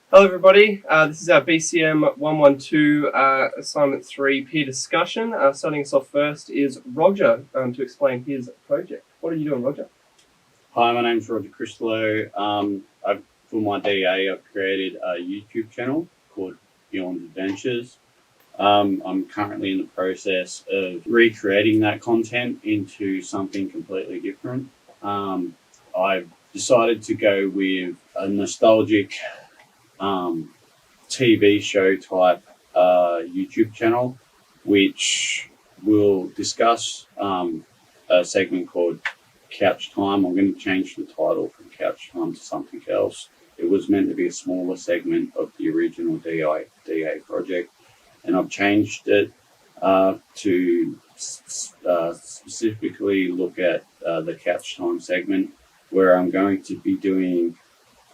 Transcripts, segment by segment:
Hello everybody, this is our BCM 112 assignment 3 peer discussion. Starting us off first is Roger to explain his project. What are you doing, Roger? Hi, my name's Roger Cristallo. For my DA, I've created a YouTube channel called Beyond Adventures. I'm currently in the process of recreating that content into something completely different. I've decided to go with a nostalgic TV show type YouTube channel, which will discuss a segment called Couch Time. I'm going to change the title from Couch Time to something else. It was meant to be a smaller segment of the original DA project, and I've changed it to specifically look at the Couch Time segment, where I'm going to be doing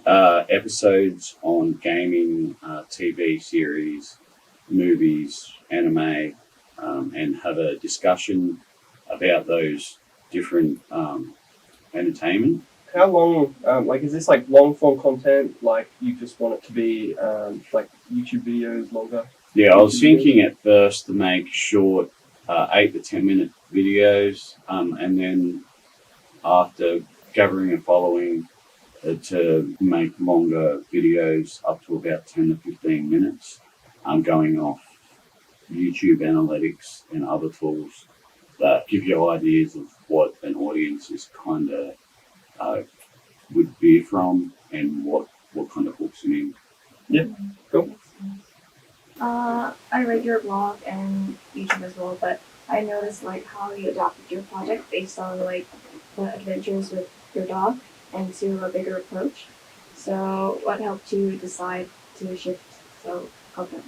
episodes on gaming, TV series, movies, anime, and have a discussion about those different entertainment. How long, is this like long form content, like you just want it to be like YouTube videos longer? Yeah, I was thinking at first to make short 8 to 10 minute videos, and then after gathering a following, to make longer videos up to about 10 to 15 minutes. I'm going off YouTube analytics and other tools that give you ideas of what an audience is kind of would be from and what kind of hooks them in. Yeah, cool. I read your blog and YouTube as well, but I noticed like how you adapted your project based on like the adventures with your dog and to a bigger approach. So what helped you decide to shift so content?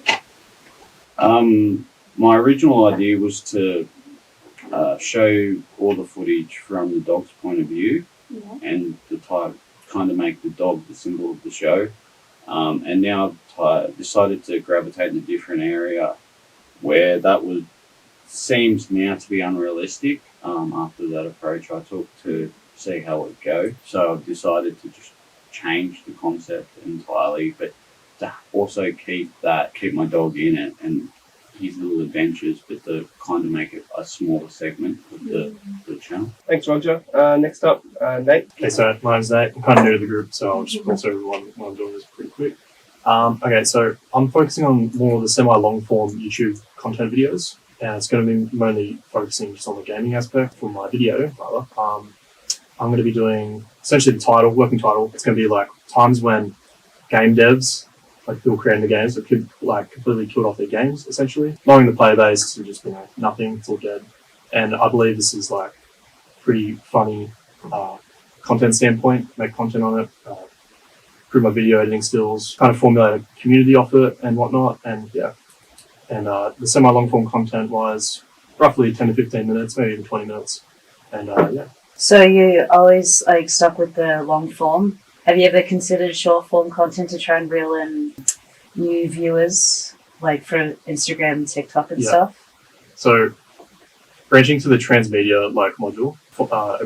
My original idea was to show all the footage from the dog's point of view, and the type kind of make the dog the symbol of the show. And now I've decided to gravitate in a different area where that seems now to be unrealistic. After that approach I took to see how it would go, so I've decided to just change the concept entirely, but to also keep my dog in it and his little adventures, but to kind of make it a smaller segment of the channel. Thanks, Roger. Next up, Nate. Okay, so my name's Nate. I'm kind of new to the group, so I'll just also everyone while I'm doing this pretty quick. Okay, so I'm focusing on more of the semi-long form YouTube content videos, and it's going to be mainly focusing just on the gaming aspect for my video, rather. I'm going to be doing essentially the working title. It's going to be like times when game devs, like people creating the games, that could like completely killed off their games, essentially. Knowing the player base to just, nothing, it's all dead. And I believe this is like pretty funny content standpoint, make content on it, improve my video editing skills, kind of formulate a community off it and whatnot. And yeah. And the semi-long form content was roughly 10 to 15 minutes, maybe even 20 minutes. And yeah. So you always like stuck with the long form. Have you ever considered short form content to try and reel in new viewers, like for Instagram and TikTok and stuff? So branching to the transmedia like module,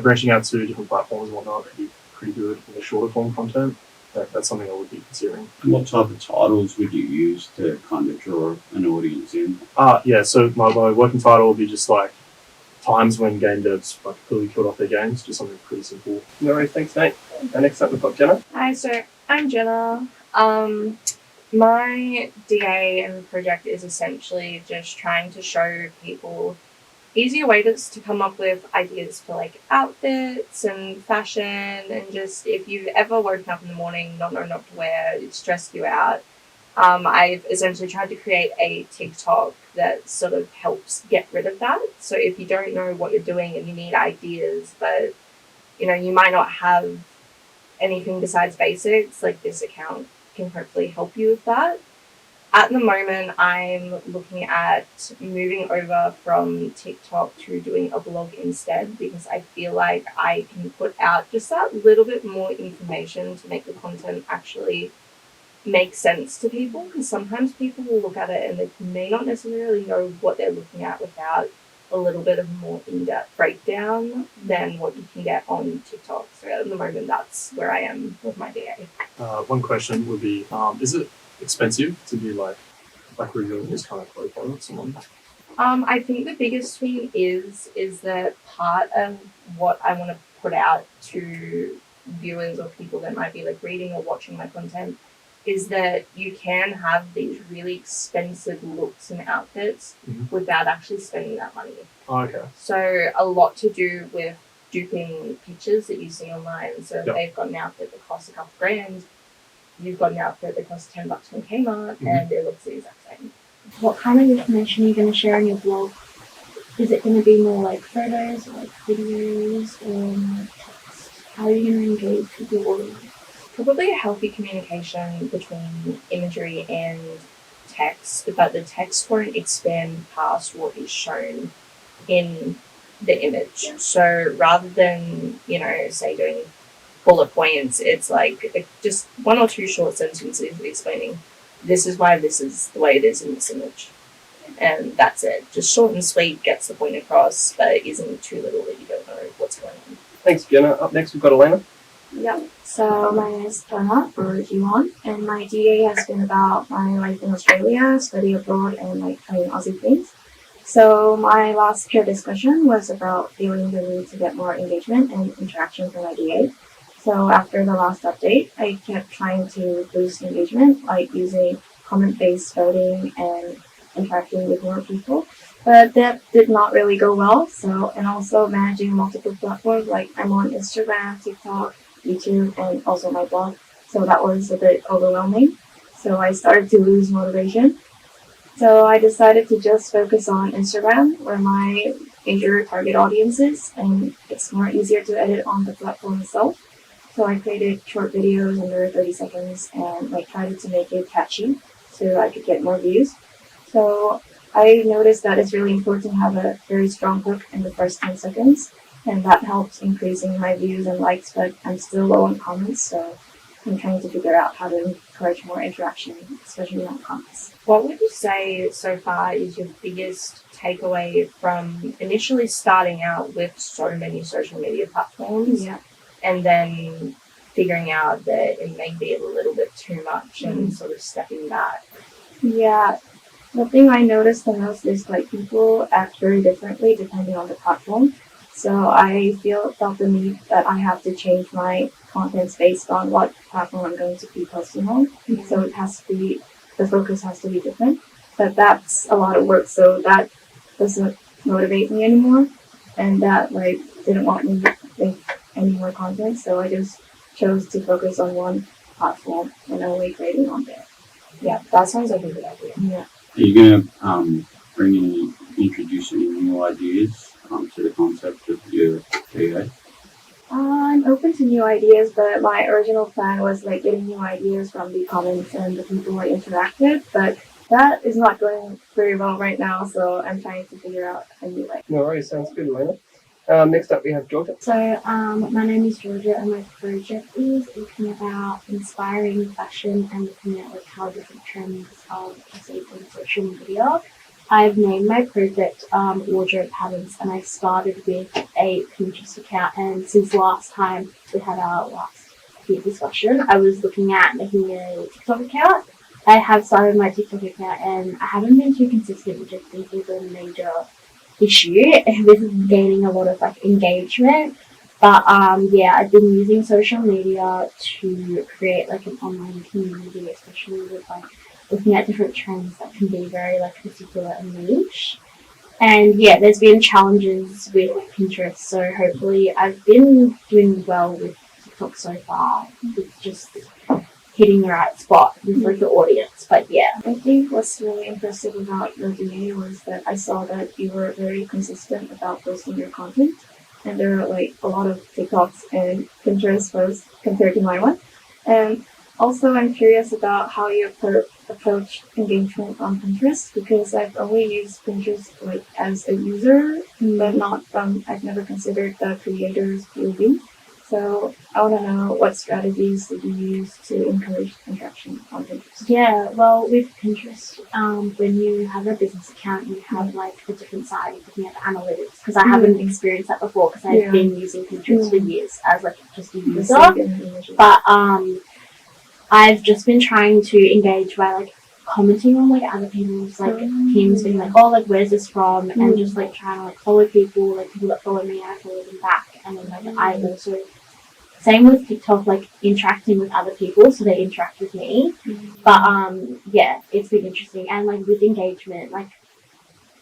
branching out to different platforms and whatnot could be pretty good in the shorter form content. That's something I would be considering. What type of titles would you use to kind of draw an audience in? So my working title would be just like times when game devs like completely killed off their games, just something pretty simple. No worries, thanks, Nate. Next up, we've got Jenna. Hi, so I'm Jenna. My DA and project is essentially just trying to show people easier ways to come up with ideas for like outfits and fashion, and just if you've ever woken up in the morning not knowing what to wear, it stressed you out. I've essentially tried to create a TikTok that sort of helps get rid of that. So if you don't know what you're doing and you need ideas, but you might not have anything besides basics, like this account can hopefully help you with that. At the moment, I'm looking at moving over from TikTok to doing a blog instead, because I feel like I can put out just that little bit more information to make the content actually make sense to people, because sometimes people will look at it and they may not necessarily know what they're looking at without a little bit of a more in-depth breakdown than what you can get on TikTok. So at the moment, that's where I am with my DA. One question would be, is it expensive to be like reviewing this kind of profile with someone? I think the biggest thing is that part of what I want to put out to viewers or people that might be like reading or watching my content is that you can have these really expensive looks and outfits without actually spending that money. Oh, okay. So a lot to do with duping pictures that you see online. So Yep. they've got an outfit that costs a couple grand. You've got an outfit that costs $10 from Kmart, and it looks the exact same. What kind of information are you going to share on your blog? Is it going to be more like photos or like videos or more text? How are you going to engage with your audience? Probably a healthy communication between imagery and text, but the text won't expand past what is shown in the image. So rather than, say doing bullet points, it's like just one or two short sentences explaining this is why this is the way it is in this image. And that's it. Just short and sweet, gets the point across, but isn't too little that you don't know what's going on. Thanks, Jenna. Up next, we've got Elena. Yep. So my name is Jenna, or Jiwon, and my DA has been about my life in Australia, study abroad, and like trying Aussie things. So my last peer discussion was about feeling the need to get more engagement and interaction from my DA. So after the last update, I kept trying to boost engagement, like using comment-based voting and interacting with more people. But that did not really go well. So, and also managing multiple platforms, like I'm on Instagram, TikTok, YouTube, and also my blog. So that was a bit overwhelming. So I started to lose motivation. So I decided to just focus on Instagram, where my major target audience is, and it's more easier to edit on the platform itself. So I created short videos under 30 seconds and like tried to make it catchy so I could get more views. So I noticed that it's really important to have a very strong hook in the first 10 seconds, and that helps increasing my views and likes, but I'm still low on comments, so I'm trying to figure out how to encourage more interaction, especially on comments. What would you say so far is your biggest takeaway from initially starting out with so many social media platforms and then figuring out that it may be a little bit too much and sort of stepping back? Yeah, the thing I noticed the most is like people act very differently depending on the platform. So I felt the need that I have to change my contents based on what platform I'm going to be posting on. So it has to be, the focus has to be different. But that's a lot of work, so that doesn't motivate me anymore. And that like didn't want me to make any more content. So I just chose to focus on one platform and only creating on there. Yeah, that sounds like a good idea. Yeah. Are you going to introduce any new ideas to the concept of your PA? I'm open to new ideas, but my original plan was like getting new ideas from the comments and the people I interact with, but that is not going very well right now, so I'm trying to figure out a new way. No worries, sounds good, Elena. Next up, we have Georgia. So, my name is Georgia, and my project is looking about inspiring fashion and looking at like how different trends are perceived on social media. I've named my project Wardrobe Patterns, and I started with a Pinterest account. And since last time we had our last peer discussion, I was looking at making a TikTok account. I have started my TikTok account, and I haven't been too consistent, which I think is a major issue with gaining a lot of like engagement. But yeah, I've been using social media to create like an online community, especially with like looking at different trends that can be very like particular and niche. And yeah, there's been challenges with Pinterest, so hopefully I've been doing well with TikTok so far. It's just hitting the right spot with like the audience. But yeah. I think what's really impressive about your DA was that I saw that you were very consistent about posting your content. And there are like a lot of TikToks and Pinterest posts compared to my one. And also I'm curious about how you approach engagement on Pinterest, because I've only used Pinterest like as a user, but not from, I've never considered the creator's POV. So I want to know what strategies did you use to encourage interaction on Pinterest? Yeah, well, with Pinterest, when you have a business account, you have like a different side of looking at the analytics. Because I haven't experienced that before, because I've been using Pinterest for years as like just a user. But I've just been trying to engage by like commenting on like other people's like pins, being like, oh, like where's this from, and just like trying to like follow people, like people that follow me, I follow them back, and then like I also. Same with TikTok, like interacting with other people, so they interact with me. But yeah, it's been interesting. And like with engagement, like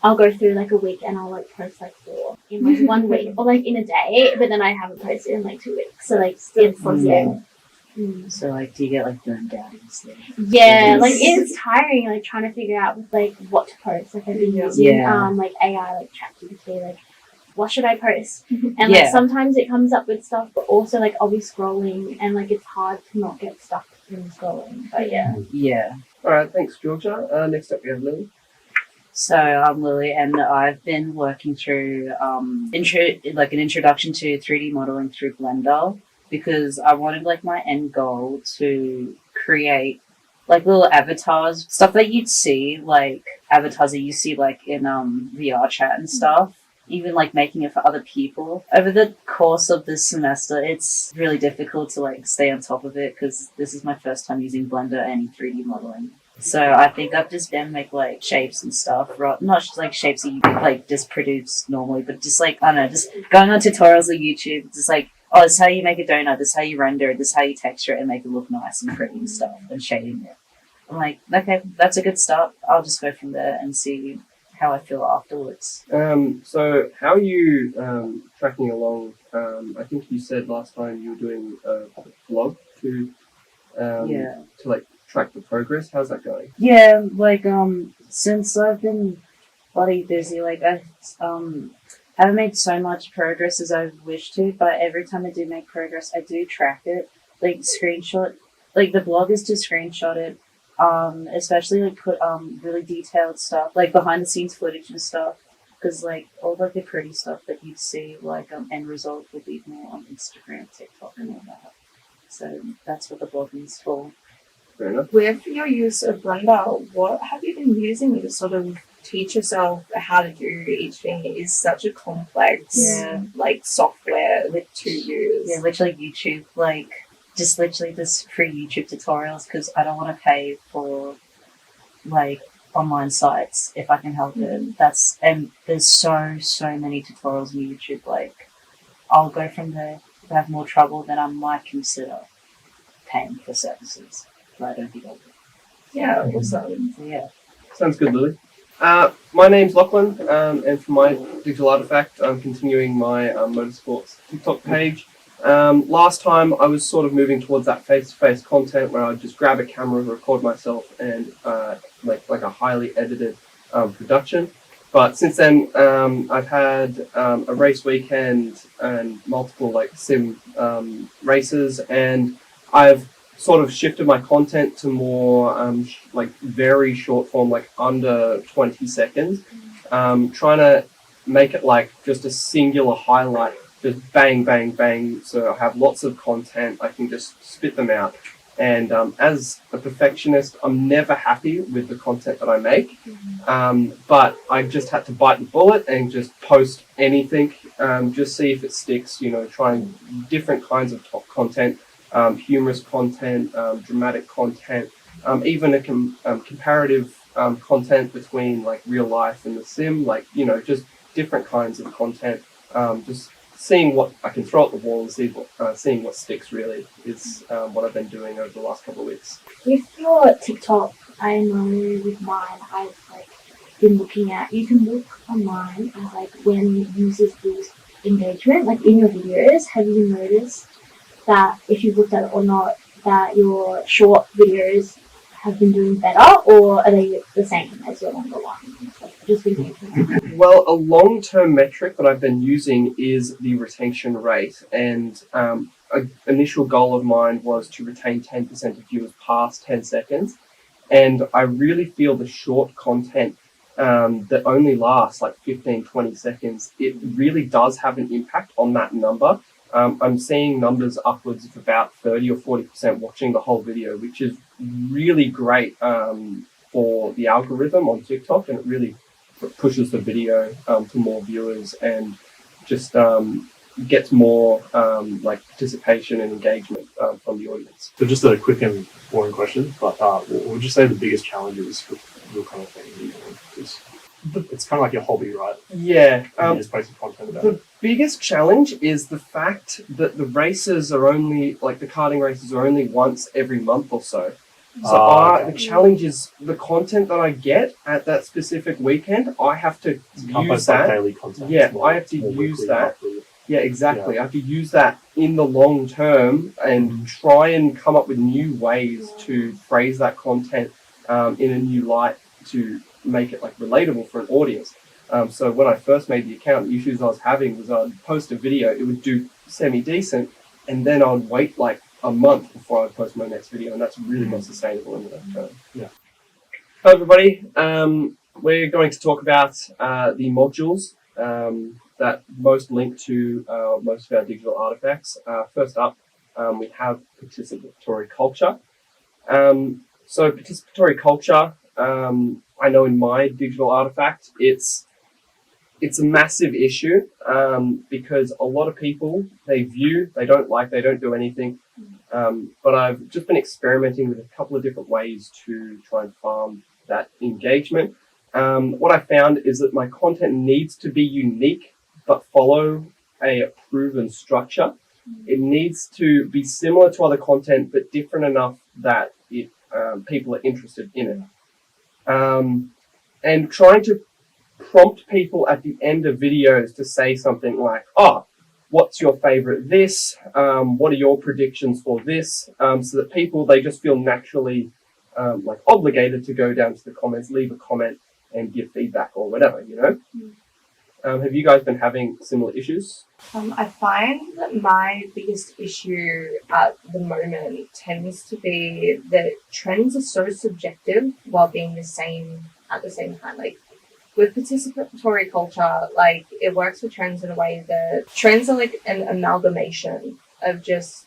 I'll go through like a week and I'll like post like 4 in like 1 week or like in a day, but then I haven't posted in like 2 weeks. So like it's So like, do you get like burned out easily? yeah, like it's tiring, like trying to figure out like what to post. Like I've been using like AI, like ChatGPT, like what should I post? And like sometimes it comes up with stuff, but also like I'll be scrolling and like it's hard to not get stuck in scrolling. But Yeah. All right, thanks, Georgia. Next up, we have Lily. So I'm Lily, and I've been working through an introduction to 3D modeling through Blender, because I wanted like my end goal to create like little avatars, stuff that you'd see, like avatars that you see like in VR chat and stuff. Even like making it for other people. Over the course of this semester, it's really difficult to like stay on top of it, because this is my first time using Blender and 3D modeling. So I think I've just been make like shapes and stuff, not just like shapes that you like just produce normally, but just like, I don't know, just going on tutorials on YouTube, just like, oh, this is how you make a donut, this is how you render it, this is how you texture it and make it look nice and pretty and stuff, and shading it. I'm like, okay, that's a good start. I'll just go from there and see how I feel afterwards. So how are you tracking along? I think you said last time you were doing a vlog to like track the progress. How's that going? Yeah, like since I've been bloody busy, like I haven't made so much progress as I wish to, but every time I do make progress, I do track it, like screenshot. Like the blog is to screenshot it. Especially like put really detailed stuff, like behind the scenes footage and stuff, because like all like the pretty stuff that you'd see, like end result will be more on Instagram, TikTok, and all that. So that's what the blog is for. Fair enough. With your use of Blender, what have you been using to sort of teach yourself how to do each thing? It is such a complex like software to use. Yeah, literally YouTube, like just literally just free YouTube tutorials, because I don't want to pay for like online sites if I can help it. And there's so many tutorials on YouTube. Like I'll go from there. If I have more trouble, then I might consider paying for services, but I don't think I'll do. Yeah, awesome. So yeah. Sounds good, Lily. My name's Lachlan, and for my digital artifact, I'm continuing my motorsports TikTok page. Last time I was sort of moving towards that face-to-face content where I'd just grab a camera, record myself, and like a highly edited production. But since then, I've had a race weekend and multiple like sim races, and I've sort of shifted my content to more like very short form, like under 20 seconds, trying to make it like just a singular highlight, just bang, bang, bang. So I have lots of content, I can just spit them out. And as a perfectionist, I'm never happy with the content that I make. But I just had to bite the bullet and just post anything, just see if it sticks, trying different kinds of top content, humorous content, dramatic content, even a comparative content between like real life and the sim, like, just different kinds of content, just seeing what I can throw at the wall and seeing what sticks really is what I've been doing over the last couple of weeks. With your TikTok, I know with mine, I've like been looking at. You can look online as like when users lose engagement, like in your videos. Have you noticed that if you've looked at it or not, that your short videos have been doing better, or are they the same as your longer ones? Like just engagement. Well, a long-term metric that I've been using is the retention rate, and an initial goal of mine was to retain 10% of viewers past 10 seconds, and I really feel the short content that only lasts like 15, 20 seconds, it really does have an impact on that number. I'm seeing numbers upwards of about 30 or 40% watching the whole video, which is really great for the algorithm on TikTok, and it really pushes the video to more viewers and just gets more like participation and engagement from the audience. So just a quick and boring question, but what would you say the biggest challenges with your kind of thing that you're doing? Because it's kind of like your hobby, right? Yeah. You just posting content about The it. biggest challenge is the fact that the races are only, like the karting races are only once every month or so. So Okay. the challenge is the content that I get at that specific weekend, I have to You can't use post like that. daily content. Yeah, It's more- I have to more use weekly, that. monthly. Yeah, exactly. I have to use that in the long term and try and come up with new ways to phrase that content in a new light to make it like relatable for an audience. So when I first made the account, the issues I was having was I'd post a video, it would do semi-decent, and then I'd wait like a month before I'd post my next video, and that's really not sustainable in the long term. Yeah. Hello everybody, we're going to talk about the modules that most link to most of our digital artifacts. First up, we have participatory culture. So participatory culture, I know in my digital artifact, it's a massive issue because a lot of people, they view, they don't like, they don't do anything. But I've just been experimenting with a couple of different ways to try and farm that engagement. What I found is that my content needs to be unique but follow a proven structure. It needs to be similar to other content but different enough that people are interested in it. And trying to prompt people at the end of videos to say something like, oh, what's your favorite this? What are your predictions for this? So that people, they just feel naturally like obligated to go down to the comments, leave a comment and give feedback or whatever, you know? Have you guys been having similar issues? I find that my biggest issue at the moment tends to be that trends are so subjective while being the same at the same time. Like with participatory culture, like it works with trends in a way that trends are like an amalgamation of just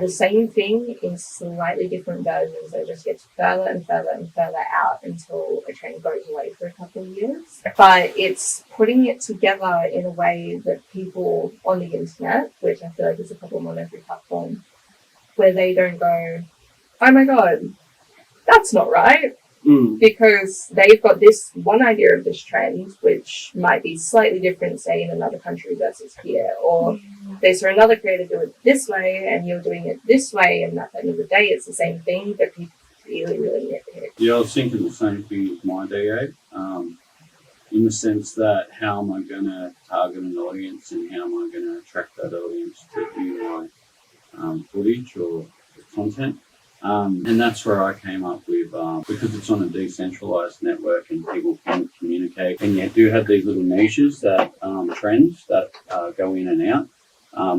the same thing in slightly different versions that just gets further and further and further out until a trend goes away for a couple of years. But it's putting it together in a way that people on the internet, which I feel like is a problem on every platform, where they don't go, oh my god, that's not right. Because they've got this one idea of this trend, which might be slightly different, say, in another country versus here, or they saw another creator do it this way, and you're doing it this way, and at the end of the day, it's the same thing, but people really, really nitpick. Yeah, I was thinking the same thing with my DA, in the sense that how am I going to target an audience and how am I going to attract that audience to view my footage or content. And that's where I came up with, because it's on a decentralized network and people can communicate, and you do have these little niches that trends that go in and out.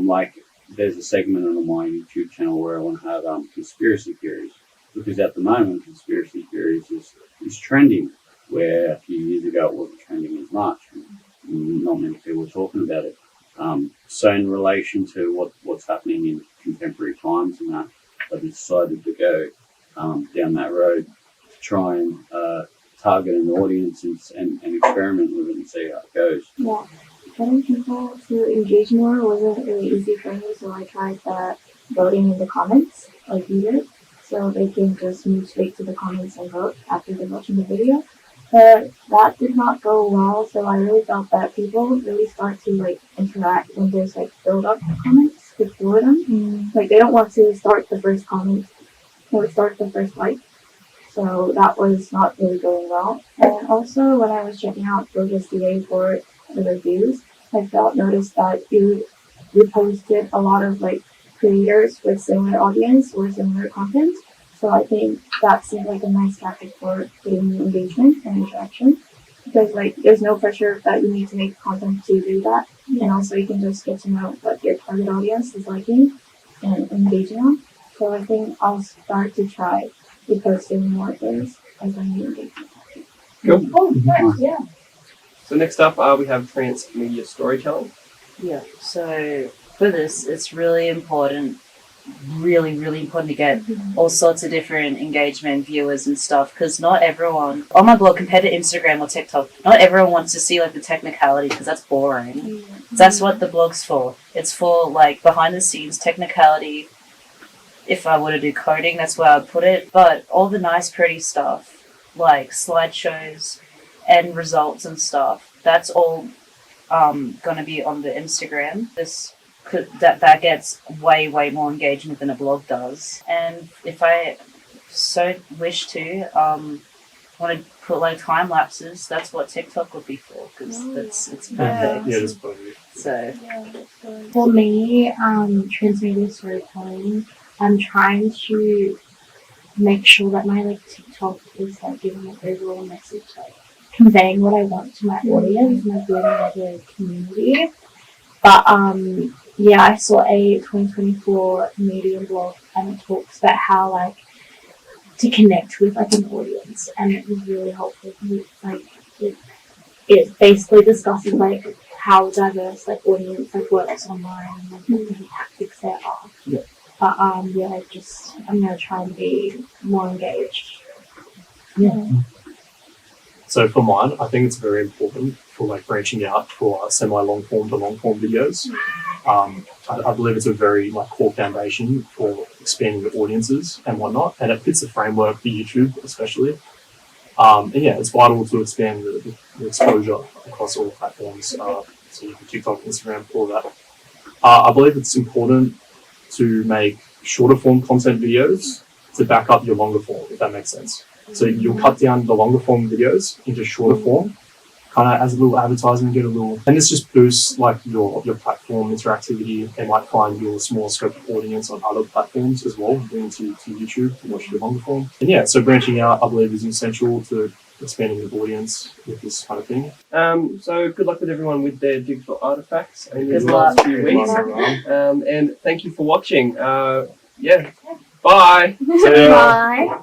Like there's a segment on my YouTube channel where I want to have conspiracy theories, because at the moment conspiracy theories is trending, where a few years ago it wasn't trending as much. Not many people were talking about it. So in relation to what's happening in contemporary times and that, I decided to go down that road to try and target an audience and experiment with it and see how it goes. Yeah, getting people to engage more wasn't really easy for me, so I tried that voting in the comments, like you did, so they can just move straight to the comments and vote after they're watching the video. But that did not go well, so I really felt that people really start to like interact when there's like build up comments before them. Like they don't want to start the first comment or start the first like. So that was not really going well. And also when I was checking out Georgia's DA for the reviews, I noticed that you posted a lot of like creators with similar audience or similar content. So I think that seemed like a nice tactic for getting engagement and interaction. Because like there's no pressure that you need to make content to do that. And also you can just get to know what your target audience is liking and engaging on. So I think I'll start to try posting more things as I need engagement. Cool. Oh, nice, yeah. So next up, we have transmedia storytelling. Yeah, so for this, it's really important, really important to get all sorts of different engagement viewers and stuff, because not everyone on my blog, compared to Instagram or TikTok, not everyone wants to see like the technicality, because that's boring. That's what the blog's for. It's for like behind the scenes technicality. If I were to do coding, that's where I'd put it. But all the nice pretty stuff, like slideshows and results and stuff, that's all gonna be on the Instagram. That gets way more engagement than a blog does. And if I so wish to want to put like time lapses, that's what TikTok would be for, because it's perfect. Yeah, it's perfect. So For me, transmedia storytelling, I'm trying to make sure that my like TikTok is like giving an overall message, like conveying what I want to my audience, my building like a community. But yeah, I saw a 2024 Medium blog, and it talks about how like to connect with like an audience, and it was really helpful. Like it basically discusses like how diverse like audience like works online and like what different tactics there are. Yeah. But yeah, I'm gonna try and be more engaged. So for mine, I think it's very important for like branching out for semi-long form to long form videos. I believe it's a very like core foundation for expanding the audiences and whatnot, and it fits the framework for YouTube especially. And yeah, it's vital to expand the exposure across all platforms. So you can TikTok, Instagram, all that. I believe it's important to make shorter form content videos to back up your longer form, if that makes sense. So you'll cut down the longer form videos into shorter form, kind of as a little advertisement, and this just boosts like your platform interactivity. They might find your small scope of audience on other platforms as well, going to YouTube to watch the longer form. And yeah, so branching out, I believe, is essential to expanding the audience with this kind of thing. So good luck with everyone with their digital artifacts in Good the luck. last few weeks. And thank you for watching. Yeah, bye. So, Bye.